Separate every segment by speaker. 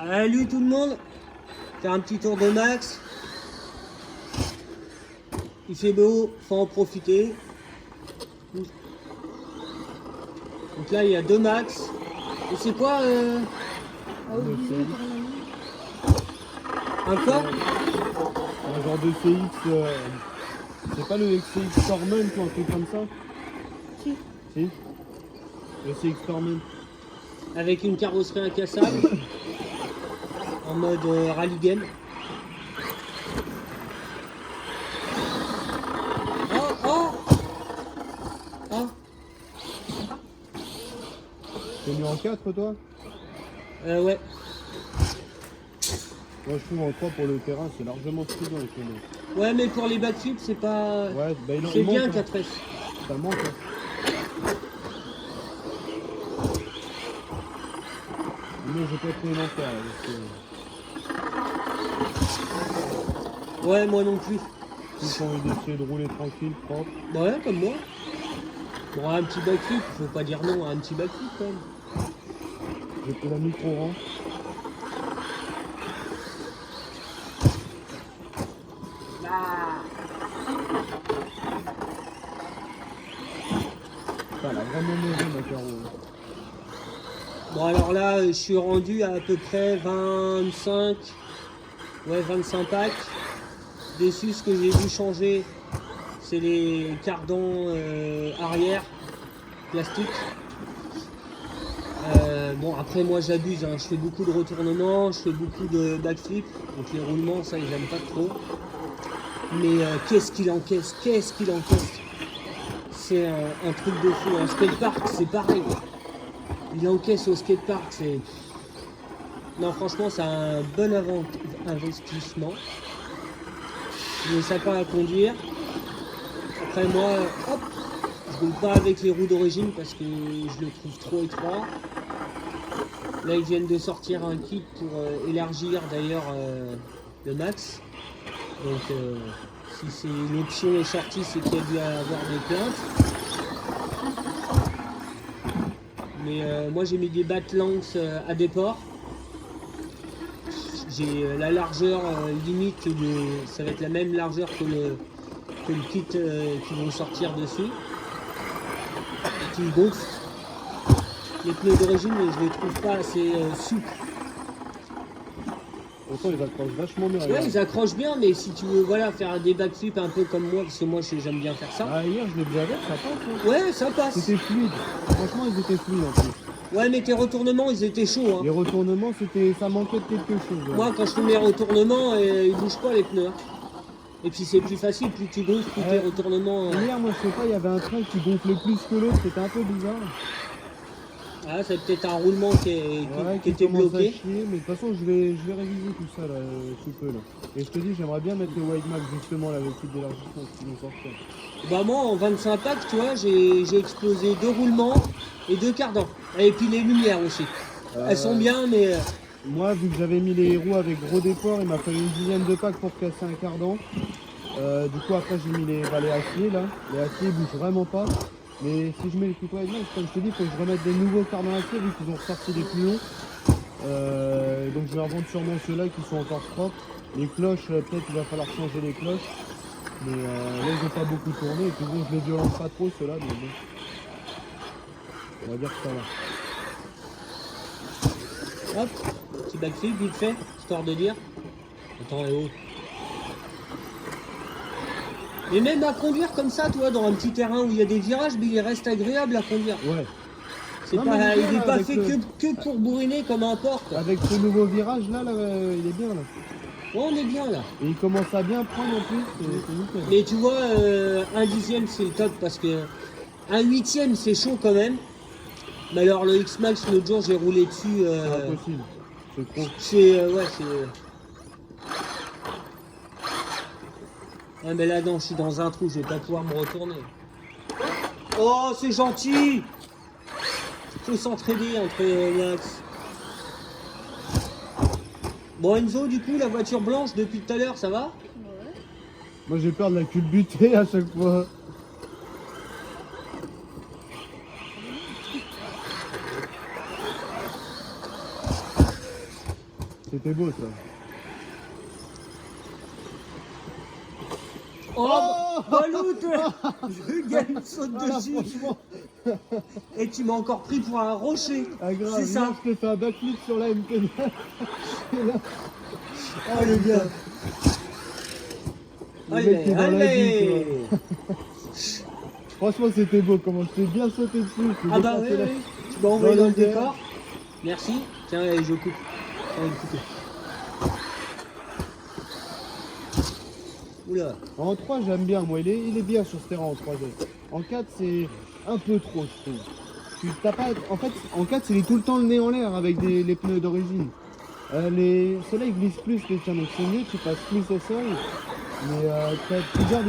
Speaker 1: Salut tout le monde. Faire un petit tour de max. Il fait beau, faut en profiter. Donc là il y a 2 max. Et c'est quoi un quoi?
Speaker 2: Un genre de CX, c'est pas le CX Torment ou un truc comme ça?
Speaker 1: Si.
Speaker 2: Si. Le CX Torment.
Speaker 1: Avec une carrosserie incassable. En mode rallye game. Oh.
Speaker 2: T'es mis en 4 toi?
Speaker 1: Ouais.
Speaker 2: Moi je trouve en 3 pour le terrain c'est largement suffisant les chronos.
Speaker 1: Ouais mais pour les backflips c'est pas...
Speaker 2: Ouais, bah
Speaker 1: c'est bien
Speaker 2: hein.
Speaker 1: 4S.
Speaker 2: Ça manque hein. Mais j'ai pas trouvé l'enfer là,
Speaker 1: Ouais moi non plus.
Speaker 2: J'ai envie d'essayer de rouler tranquille, propre.
Speaker 1: Ouais comme moi. Bon un petit backflip, faut pas dire non à un petit backflip quand même.
Speaker 2: J'ai pris la micro-rang. Elle a vraiment mauvais ma carreau.
Speaker 1: Bon alors là je suis rendu à peu près 25 packs. Dessus ce que j'ai dû changer c'est les cardans arrière plastique. Bon après moi j'abuse, hein. Je fais beaucoup de retournements, je fais beaucoup de backflip, donc les roulements ça j'aime pas trop. Mais qu'est-ce qu'il encaisse, c'est un truc de fou. En skatepark c'est pareil. Il encaisse au skatepark, c'est... Non franchement c'est un bon investissement. Il est sympa à conduire. Après moi, hop, je roule pas avec les roues d'origine parce que je le trouve trop étroit. Là ils viennent de sortir un kit pour élargir d'ailleurs le max. Donc si l'option est sortie c'est qu'il y a dû avoir des plaintes. Mais moi j'ai mis des battlanks à déport. J'ai la largeur limite ça va être la même largeur que le kit qui vont sortir dessus. Qui gonfle. Les pneus d'origine je les trouve pas assez souples.
Speaker 2: Pourtant ils accrochent vachement bien.
Speaker 1: Ouais ils accrochent bien mais si tu veux voilà faire des backflips un peu comme moi parce que moi j'aime bien faire ça.
Speaker 2: Ah hier je l'ai déjà fait, ça passe hein.
Speaker 1: Ouais ça passe.
Speaker 2: C'était fluide. Franchement ils étaient fluides en plus.
Speaker 1: Ouais mais tes retournements ils étaient chauds hein.
Speaker 2: Les retournements ça manquait de quelque chose. Ouais.
Speaker 1: Moi quand je fais mes retournements ils bougent pas les pneus. Et puis c'est plus facile, plus tu gonfles, plus tes retournements...
Speaker 2: Hier moi je sais pas, il y avait un train qui gonflait plus que l'autre, c'était un peu bizarre.
Speaker 1: Ah c'est peut-être un roulement qui était bloqué.
Speaker 2: Chier, mais de toute façon je vais réviser tout ça là, tout peu là. Et je te dis j'aimerais bien mettre le Wide Max justement là, avec le type d'élargissement qui vont sortir.
Speaker 1: Bah moi en 25 packs tu vois j'ai explosé 2 roulements et 2 cardans. Et puis les lumières aussi. Elles sont bien mais...
Speaker 2: Moi vu que j'avais mis les roues avec gros déport, il m'a fallu une dizaine de packs pour casser un cardan. Du coup après j'ai mis les aciers là. Les aciers bougent vraiment pas. Mais si je mets les couteaux Wide Max, comme je te dis, il faut que je remette des nouveaux cardans acier vu qu'ils ont ressorti des plus longs. Donc je vais revendre sûrement ceux-là qui sont encore propres. Les cloches, peut-être il va falloir changer les cloches. Mais là ils n'ont pas beaucoup tourné et puis bon je les violente pas trop ceux-là, mais bon. On va dire que ça va.
Speaker 1: Hop, petit backflip vite fait, histoire de dire. Attends, et oh. Et même à conduire comme ça, toi, dans un petit terrain où il y a des virages, mais il reste agréable à conduire.
Speaker 2: Ouais.
Speaker 1: C'est pas, il n'est pas fait que pour bourriner comme un porc.
Speaker 2: Avec ce nouveau virage là, il est bien là.
Speaker 1: Ouais, on est bien là.
Speaker 2: Et il commence à bien prendre en plus, c'est nickel.
Speaker 1: Mais tu vois, un dixième c'est le top parce que un huitième c'est chaud quand même. Mais alors le X-Max l'autre jour j'ai roulé dessus.
Speaker 2: C'est impossible. C'est trop.
Speaker 1: Ouais c'est. Ah mais là non, je suis dans un trou, je vais pas pouvoir me retourner. Oh c'est gentil. Faut s'entraider entre Max. Bon Enzo du coup la voiture blanche depuis tout à l'heure ça va?
Speaker 3: Ouais.
Speaker 2: Moi j'ai peur de la culbuter à chaque fois. C'était beau ça.
Speaker 1: Oh, Baloute. Le gars il me saute dessus.
Speaker 2: Franchement,
Speaker 1: Et tu m'as encore pris pour un rocher.
Speaker 2: ah, grave,
Speaker 1: C'est ça.
Speaker 2: là, je te fais un backflip sur la MP9.
Speaker 1: Oh le gars.
Speaker 2: Le mec qui est dans la vie,
Speaker 1: Allez.
Speaker 2: Franchement, c'était beau. Comment je t'ai bien sauté dessus. je t'ai
Speaker 1: Ah bah oui,
Speaker 2: dépassé la-
Speaker 1: oui. Tu m'as envoyé
Speaker 2: Dans
Speaker 1: dans le
Speaker 2: les airs.
Speaker 1: décor. Merci. Tiens, allez, je coupe. Allez, couper. Oula.
Speaker 2: En 3, j'aime bien. Moi, il est bien sur ce terrain en 3G. En 4, c'est un peu trop, je trouve. T'as pas... En fait, en 4, il est tout le temps le nez en l'air avec les pneus d'origine. Ceux-là, ils glissent plus les tiens, donc c'est mieux, tu passes plus au sol. Mais tu gardes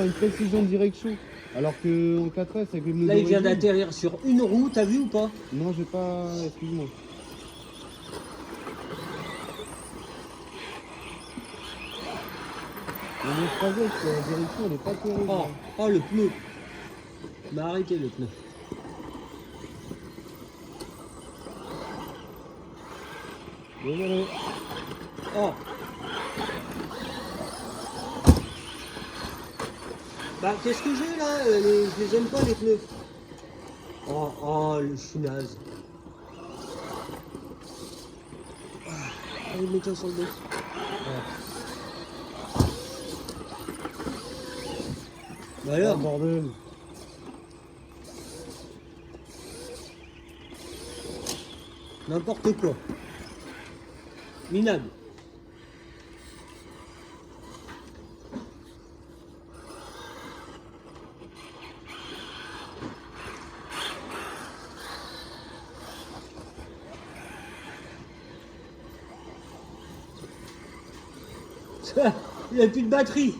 Speaker 2: une précision de direction. Alors qu'en 4S, avec les pneus
Speaker 1: Là, il vient
Speaker 2: d'origine...
Speaker 1: d'atterrir sur une roue, t'as vu ou pas?
Speaker 2: Non, j'ai pas... Excuse-moi. Mais le 3S, la direction, elle est pas terrible.
Speaker 1: Oh, oh le pneu. Il m'a arrêté le pneu.
Speaker 2: Désolé.
Speaker 1: Oh. Bah, qu'est-ce que j'ai là? Je les aime pas les pneus. Oh, oh, je suis naze. Allez, mets-toi sur le dos. Ouais. Bah
Speaker 2: Oh,
Speaker 1: alors,
Speaker 2: bordel.
Speaker 1: n'importe quoi. Minable. Il a plus de batterie.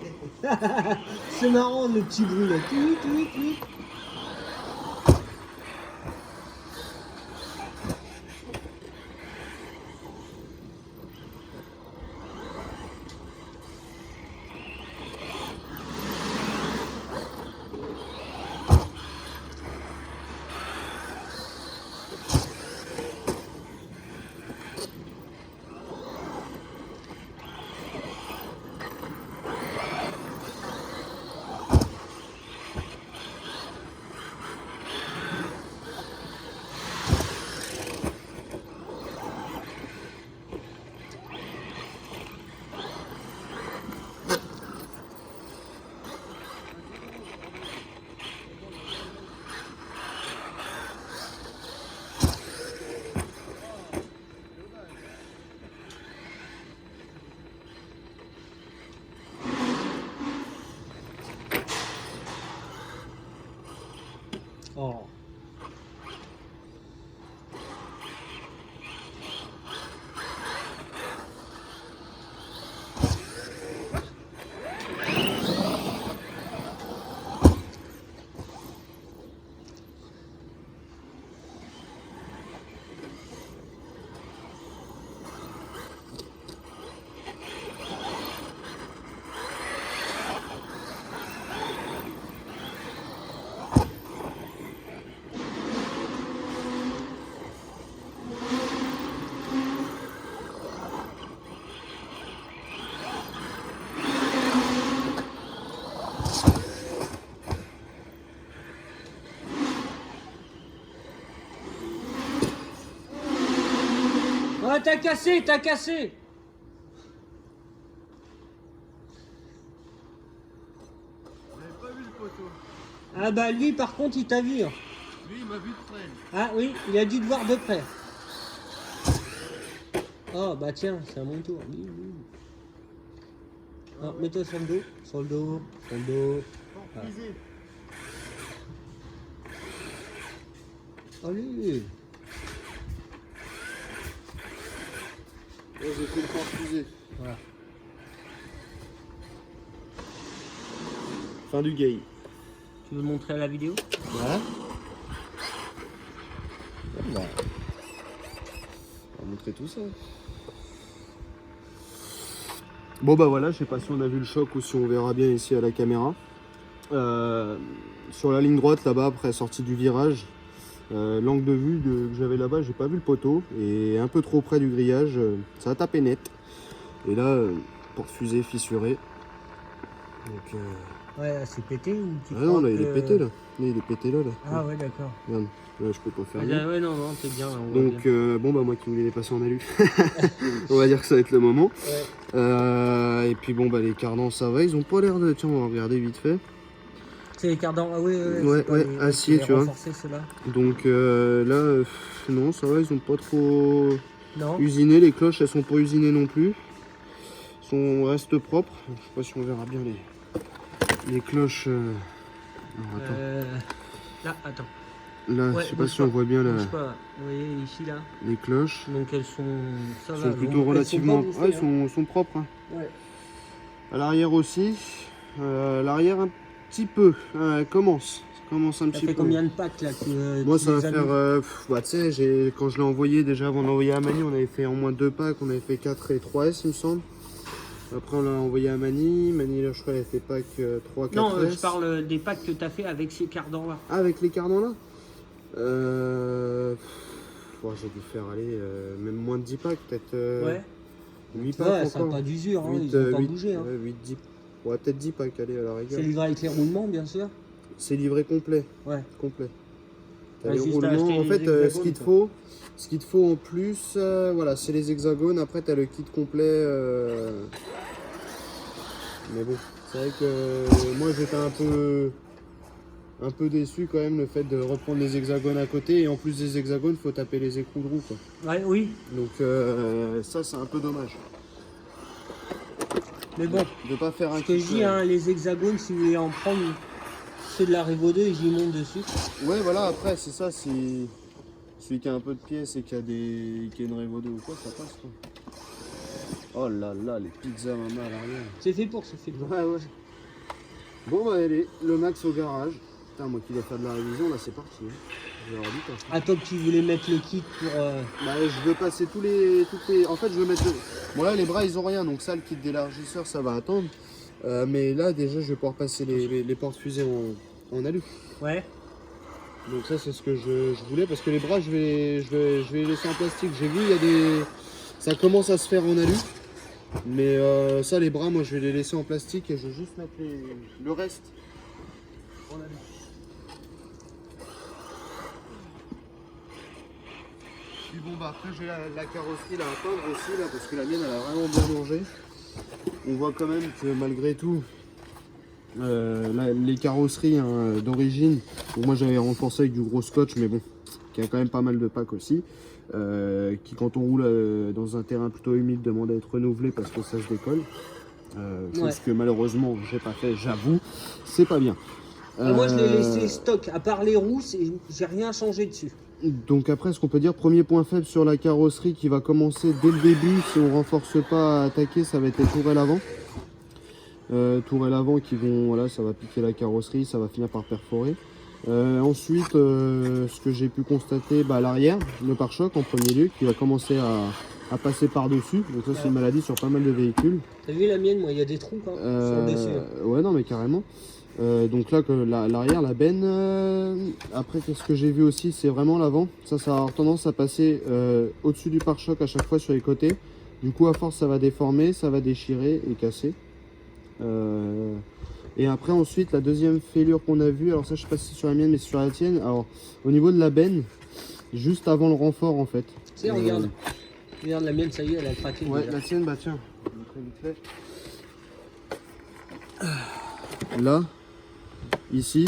Speaker 1: C'est marrant le petit bruit là. Tui, tui, tui. Oh. Ah, t'as cassé, t'as cassé.
Speaker 2: J'avais pas vu le poteau.
Speaker 1: Ah bah lui par contre il t'a vu. Hein.
Speaker 2: Lui, il m'a vu de près.
Speaker 1: Ah oui, il a dû te voir de près. Oh bah tiens, c'est à mon tour. Ah, mets-toi sur le dos, sur le dos, sur le dos.
Speaker 2: Fort frisé.
Speaker 1: Allez.
Speaker 2: Ouais, j'ai fait le fort frisé.
Speaker 1: Voilà.
Speaker 2: Fin du game.
Speaker 1: Tu veux montrer à la vidéo?
Speaker 2: Voilà. On va montrer tout ça. Bon bah voilà, je sais pas si on a vu le choc ou si on verra bien ici à la caméra. Sur la ligne droite là-bas, après sortie du virage, L'angle de vue que j'avais là-bas, j'ai pas vu le poteau et un peu trop près du grillage, ça a tapé net. Et là, porte-fusée fissurée. Donc,
Speaker 1: Ouais, c'est pété ou tu
Speaker 2: ah non,
Speaker 1: crois
Speaker 2: là, il est
Speaker 1: que-
Speaker 2: pété là. Là, il est pété là.
Speaker 1: Ah ouais, d'accord.
Speaker 2: Regarde, là, je peux pas faire
Speaker 1: Ah,
Speaker 2: mieux.
Speaker 1: ouais, non, non, t'es bien. Là, on voit
Speaker 2: Donc,
Speaker 1: bien.
Speaker 2: bon, bah, moi qui voulais les passer en alu, on va dire que ça va être le moment.
Speaker 1: Ouais.
Speaker 2: Et puis, bon, bah, les cardans, ça va. Ils ont pas l'air de. Tiens, on va regarder vite fait.
Speaker 1: C'est les cardans. Ah oui,
Speaker 2: Ouais,
Speaker 1: c'est pas
Speaker 2: ouais,
Speaker 1: les-
Speaker 2: acier,
Speaker 1: les
Speaker 2: tu vois.
Speaker 1: renforcés, ceux-là.
Speaker 2: Donc, là, non, ça va. Ils ont pas trop
Speaker 1: Non.
Speaker 2: usiné. Les cloches, elles sont pas usinées non plus. Restent propres. Je sais pas si on verra bien les cloches. Alors, attends.
Speaker 1: Là, attends.
Speaker 2: Là,
Speaker 1: Ouais,
Speaker 2: je sais pas
Speaker 1: bouge
Speaker 2: si on voit bien
Speaker 1: Bouge pas. Vous voyez ici, là.
Speaker 2: les cloches.
Speaker 1: Donc elles sont. Ça
Speaker 2: Elles
Speaker 1: va.
Speaker 2: sont plutôt
Speaker 1: donc, elles
Speaker 2: relativement.
Speaker 1: sont pas
Speaker 2: Ah,
Speaker 1: bouffées,
Speaker 2: sont propres. Hein.
Speaker 1: hein. Ouais.
Speaker 2: À l'arrière aussi. L'arrière un petit peu. Elle commence. Ça commence un
Speaker 1: Ça
Speaker 2: petit
Speaker 1: fait
Speaker 2: peu.
Speaker 1: combien de packs là que
Speaker 2: Moi,
Speaker 1: tu
Speaker 2: ça va
Speaker 1: les as mis
Speaker 2: faire. Bah, tu sais, quand je l'ai envoyé déjà avant d'envoyer à Mani, on avait fait en moins 2 packs. On avait fait 4 et 3S, il me semble. Après, on l'a envoyé à Mani. Mani, là, je crois, elle a fait pack 3, 4S.
Speaker 1: Non, je parle des packs que tu as fait avec ces cardans là.
Speaker 2: Ah, avec les cardans là j'ai dû faire aller même moins de 10 packs, peut-être
Speaker 1: Ouais.
Speaker 2: 8 packs
Speaker 1: Ouais, ça n'a
Speaker 2: encore.
Speaker 1: pas d'usure, hein,
Speaker 2: 8,
Speaker 1: ils ont pas
Speaker 2: 8,
Speaker 1: bougé. Hein.
Speaker 2: 8, 10. Ouais, peut-être 10 packs, allez, à la rigueur.
Speaker 1: C'est livré avec les roulements, bien sûr.
Speaker 2: C'est livré complet.
Speaker 1: Ouais.
Speaker 2: Complet. T'as
Speaker 1: Ouais,
Speaker 2: les
Speaker 1: juste à
Speaker 2: roulements.
Speaker 1: acheter
Speaker 2: En
Speaker 1: les
Speaker 2: fait,
Speaker 1: hexagones,
Speaker 2: ce qu'il te faut en plus, voilà, c'est les hexagones. Après, tu as le kit complet. Mais bon, c'est vrai que moi, j'étais un peu déçu quand même, le fait de reprendre les hexagones à côté. Et en plus des hexagones, faut taper les écrous de roue, quoi.
Speaker 1: Ouais, oui.
Speaker 2: Donc, ça, c'est un peu dommage.
Speaker 1: Mais bon,
Speaker 2: De pas faire un
Speaker 1: ce que je dis, hein, les hexagones, si vous voulez en prendre, ceux de la Revo 2, j'y monte dessus.
Speaker 2: Ouais, voilà, après, c'est ça, si celui qui a un peu de pièces et qui a une Revo 2 ou quoi, ça passe, quoi. Oh là là, les pizzas maman à l'arrière.
Speaker 1: C'est fait pour, c'est fait pour.
Speaker 2: Ouais, ouais. Bon, bah, allez, le max au garage. Putain, moi qui vais faire de la révision, là, c'est parti. Hein. J'ai leur dit, quoi.
Speaker 1: Ah, toi que tu voulais mettre le kit pour.
Speaker 2: Bah, je veux passer toutes les... En fait, je veux mettre... Bon, là, les bras, ils ont rien, donc ça, le kit d'élargisseur, ça va attendre. Mais là, déjà, je vais pouvoir passer les portes-fusées en alu.
Speaker 1: Ouais.
Speaker 2: Donc ça, c'est ce que je voulais, parce que les bras, je vais les laisser en plastique. J'ai vu, il y a des... Ça commence à se faire en alu. Mais ça, les bras, moi, je vais les laisser en plastique et je vais juste mettre le reste en alu. Puis bon, bah après, j'ai la carrosserie là à peindre aussi, là, parce que la mienne, elle a vraiment bien mangé. On voit quand même que malgré tout, les carrosseries hein, d'origine, bon, moi j'avais renforcé avec du gros scotch, mais bon, qui a quand même pas mal de packs aussi, qui quand on roule dans un terrain plutôt humide demande à être renouvelé parce que ça se décolle. Chose que malheureusement j'ai pas fait, j'avoue, c'est pas bien.
Speaker 1: Moi je l'ai laissé stock, à part les roues, j'ai rien changé dessus.
Speaker 2: Donc après, ce qu'on peut dire, premier point faible sur la carrosserie qui va commencer dès le début, si on renforce pas à attaquer, ça va être les tourelles avant. Tourelles avant qui vont, voilà, ça va piquer la carrosserie, ça va finir par perforer. Ensuite, ce que j'ai pu constater, bah, l'arrière, le pare-choc en premier lieu, qui va commencer à passer par-dessus. Donc ça, c'est une maladie sur pas mal de véhicules.
Speaker 1: T'as vu la mienne, moi, il y a des trous quand sur le dessus.
Speaker 2: Ouais, non, mais carrément. Donc là, l'arrière, la benne. Après, qu'est-ce que j'ai vu aussi, c'est vraiment l'avant. Ça va avoir tendance à passer au-dessus du pare-choc à chaque fois sur les côtés. Du coup, à force, ça va déformer, ça va déchirer et casser. Et après, ensuite, la deuxième fêlure qu'on a vue, alors ça, je sais pas si c'est sur la mienne, mais c'est sur la tienne. Alors, au niveau de la benne, juste avant le renfort, en fait.
Speaker 1: Tu sais, regarde. Regarde, la mienne, ça y est, elle a craqué.
Speaker 2: Ouais,
Speaker 1: déjà.
Speaker 2: la tienne, bah tiens. Je vais montrer vite fait. Là, ici,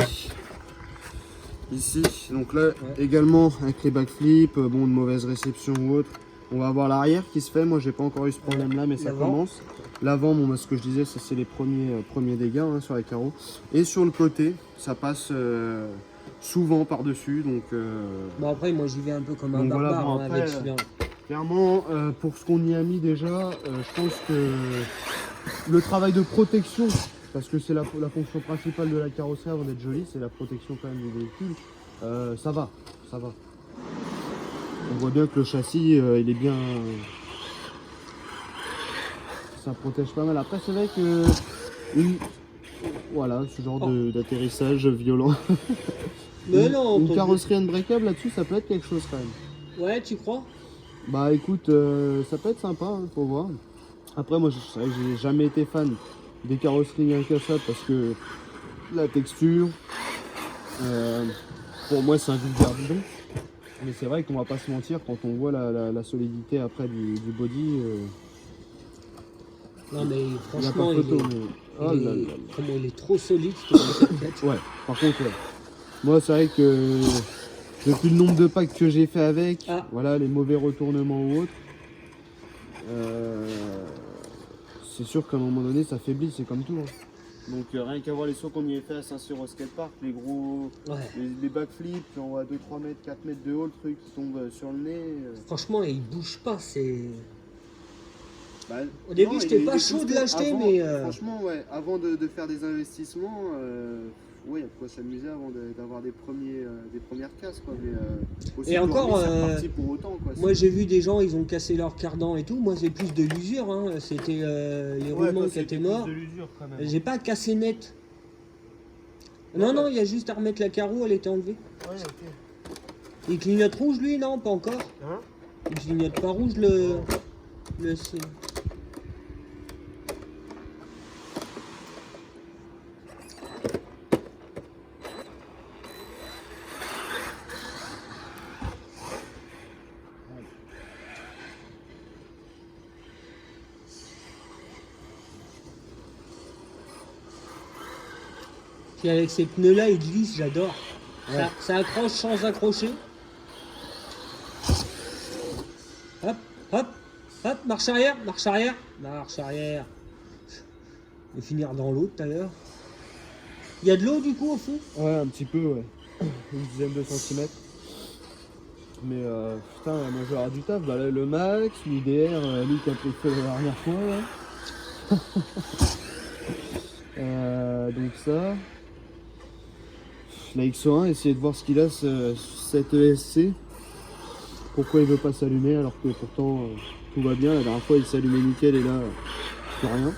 Speaker 2: donc là également avec les backflips, bon, de mauvaise réception ou autre, on va avoir l'arrière qui se fait. Moi j'ai pas encore eu ce problème là, mais ça commence. L'avant, bon, bah, ce que je disais, ça c'est les premiers dégâts hein, sur les carreaux. Et sur le côté, ça passe souvent par dessus, donc.
Speaker 1: Bon après, moi j'y vais un peu comme un barbare
Speaker 2: voilà, bon,
Speaker 1: hein,
Speaker 2: après,
Speaker 1: avec celui-là.
Speaker 2: Clairement, pour ce qu'on y a mis déjà, je pense que le travail de protection, parce que c'est la fonction principale de la carrosserie avant d'être jolie, c'est la protection quand même du véhicule, ça va. On voit bien que le châssis, il est bien... ça protège pas mal. Après, c'est vrai que Voilà, ce genre
Speaker 1: Oh.
Speaker 2: d'atterrissage violent.
Speaker 1: Mais non,
Speaker 2: Une
Speaker 1: pas
Speaker 2: carrosserie unbreakable là-dessus, ça peut être quelque chose quand même.
Speaker 1: du- Ouais, tu crois?
Speaker 2: Bah écoute, ça peut être sympa, hein, faut voir. Après, moi, c'est vrai que j'ai jamais été fan des carrosseries incassables parce que la texture, euh, pour moi, c'est un vulgaire bidon. Mais c'est vrai qu'on va pas se mentir, quand on voit la solidité après du body,
Speaker 1: Non, mais
Speaker 2: il n'y a pas
Speaker 1: franchement,
Speaker 2: photo. Mais... Oh
Speaker 1: il
Speaker 2: là
Speaker 1: est,
Speaker 2: là là.
Speaker 1: comment il est trop solide, ce Hellcat.
Speaker 2: Ouais, par contre, ouais. Moi, c'est vrai que depuis le nombre de packs que j'ai fait avec,
Speaker 1: Ah.
Speaker 2: voilà, les mauvais retournements ou autres, c'est sûr qu'à un moment donné, ça faiblit, c'est comme tout, hein. Donc rien qu'à voir les sauts qu'on y a fait à Saint-Cyr au skatepark, les gros,
Speaker 1: Ouais.
Speaker 2: les backflips, puis on voit 2-3 mètres, 4 mètres de haut, le truc qui tombe sur le nez.
Speaker 1: Franchement, il bouge pas, c'est...
Speaker 2: Bah,
Speaker 1: Au début,
Speaker 2: non,
Speaker 1: j'étais
Speaker 2: il
Speaker 1: pas
Speaker 2: est
Speaker 1: chaud de
Speaker 2: boosté.
Speaker 1: l'acheter,
Speaker 2: Avant,
Speaker 1: mais...
Speaker 2: franchement, ouais, avant de faire des investissements, ouais, il y a de quoi s'amuser avant d'avoir des premières casses, quoi. Mais aussi
Speaker 1: Et
Speaker 2: le
Speaker 1: encore,
Speaker 2: Dormy, c'est reparti pour autant, quoi.
Speaker 1: moi, j'ai vu des gens, ils ont cassé leur cardan et tout. Moi, c'est plus de l'usure, hein. C'était les roulements qui étaient morts.
Speaker 2: de l'usure quand même.
Speaker 1: J'ai pas cassé net.
Speaker 2: Ouais,
Speaker 1: Non,
Speaker 2: bah.
Speaker 1: non, il y a juste à remettre la carreau, elle était enlevée.
Speaker 2: Ouais, ok.
Speaker 1: Il clignote rouge, lui, non, pas encore.
Speaker 2: Hein?
Speaker 1: Il clignote pas rouge, le... Puis avec ces pneus-là, ils glissent, j'adore.
Speaker 2: Ouais.
Speaker 1: Ça accroche sans accrocher. Hop, hop, hop, marche arrière, marche arrière, marche arrière. Je vais finir dans l'eau tout à l'heure. Il y a de l'eau du coup au fond?
Speaker 2: Ouais, un petit peu, ouais. Une dizaine de centimètres. Mais putain, moi je vais avoir du taf. Bah, là, le Max, l'IDR, lui qui a pris feu la dernière fois. Là. Donc ça. La XO1, essayer de voir ce qu'il a, cette ESC. Pourquoi il veut pas s'allumer alors que pourtant tout va bien. La dernière fois il s'allumait nickel et là, plus rien.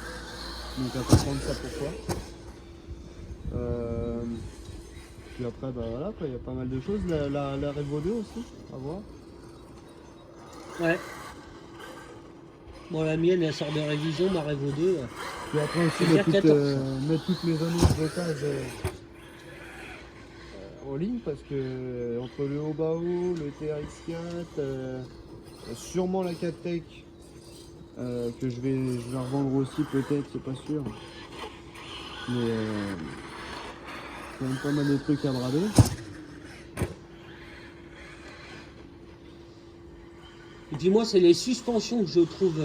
Speaker 2: Donc à comprendre ça pourquoi. Puis après, bah voilà, il y a pas mal de choses. La Revo 2 aussi, à voir.
Speaker 1: Ouais. Bon, la mienne, elle sort de révision, ma Revo 2.
Speaker 2: Puis après aussi
Speaker 1: C'est-à-dire
Speaker 2: mettre
Speaker 1: 14.
Speaker 2: mettre toutes mes annonces vocales en ligne parce que entre le Obao, le TRX4, sûrement la 4Tech que je vais revendre aussi peut-être, c'est pas sûr. Mais quand même pas mal de trucs à brader.
Speaker 1: Et puis moi, c'est les suspensions que je trouve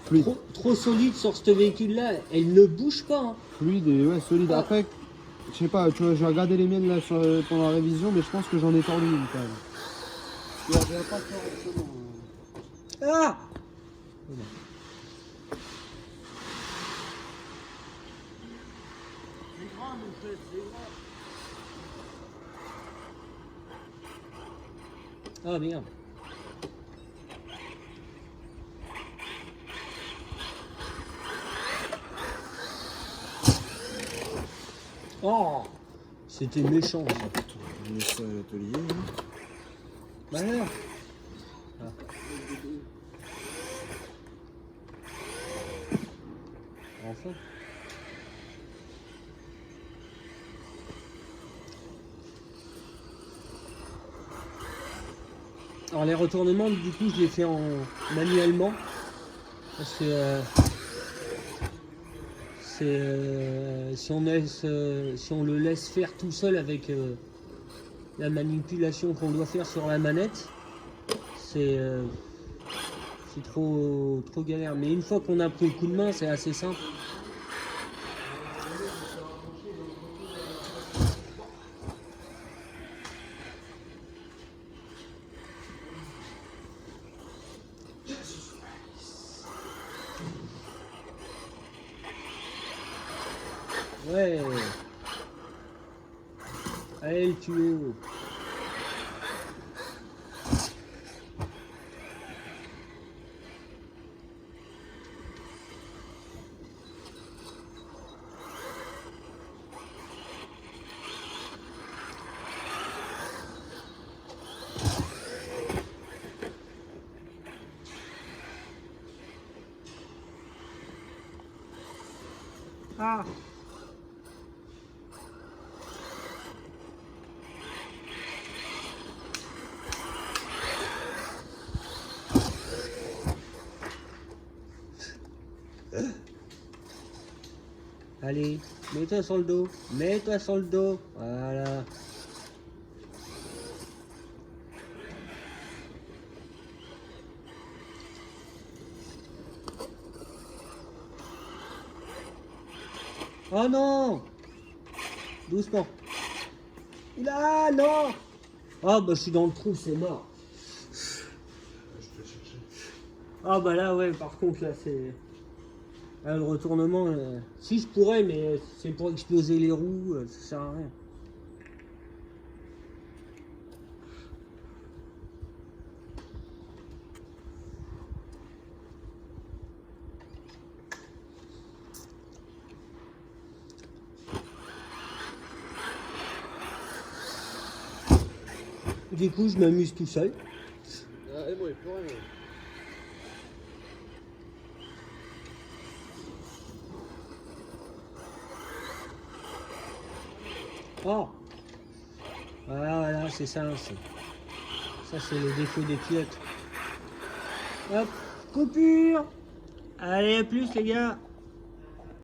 Speaker 2: Fluide.
Speaker 1: trop solides sur ce véhicule-là. Elles ne bougent pas. Hein.
Speaker 2: Fluide et ouais, solide.
Speaker 1: Ah.
Speaker 2: Après, je sais pas, tu vois, j'ai regardé les miennes là pendant la révision, mais je pense que j'en ai tordu une quand même. Parce que là, pas correctement.
Speaker 1: Ah!
Speaker 2: C'est grave, mon chef, c'est grave.
Speaker 1: Ah merde. Oh! C'était méchant ça.
Speaker 2: On met ça à l'atelier. Hein.
Speaker 1: Bah alors. Ah. Enfin. Alors les retournements, du coup, je les fais en manuellement parce que si on le laisse faire tout seul avec la manipulation qu'on doit faire sur la manette, c'est trop galère. Mais une fois qu'on a pris le coup de main, c'est assez simple. Ouais. Allez le tuyau. Ah. Allez, mets-toi sur le dos. Mets-toi sur le dos. Voilà. Oh non! Doucement. Là, non! Ah bah je suis dans le trou, c'est mort. Ah bah là ouais, par contre là c'est... Là, le retournement, si je pourrais, mais c'est pour exploser les roues, ça sert à rien. Du coup, je m'amuse tout seul.
Speaker 2: Ah, et moi, il faut rien.
Speaker 1: Oh! Voilà, c'est ça. Ça, c'est le défaut des pilotes. Hop, coupure! Allez, à plus les gars!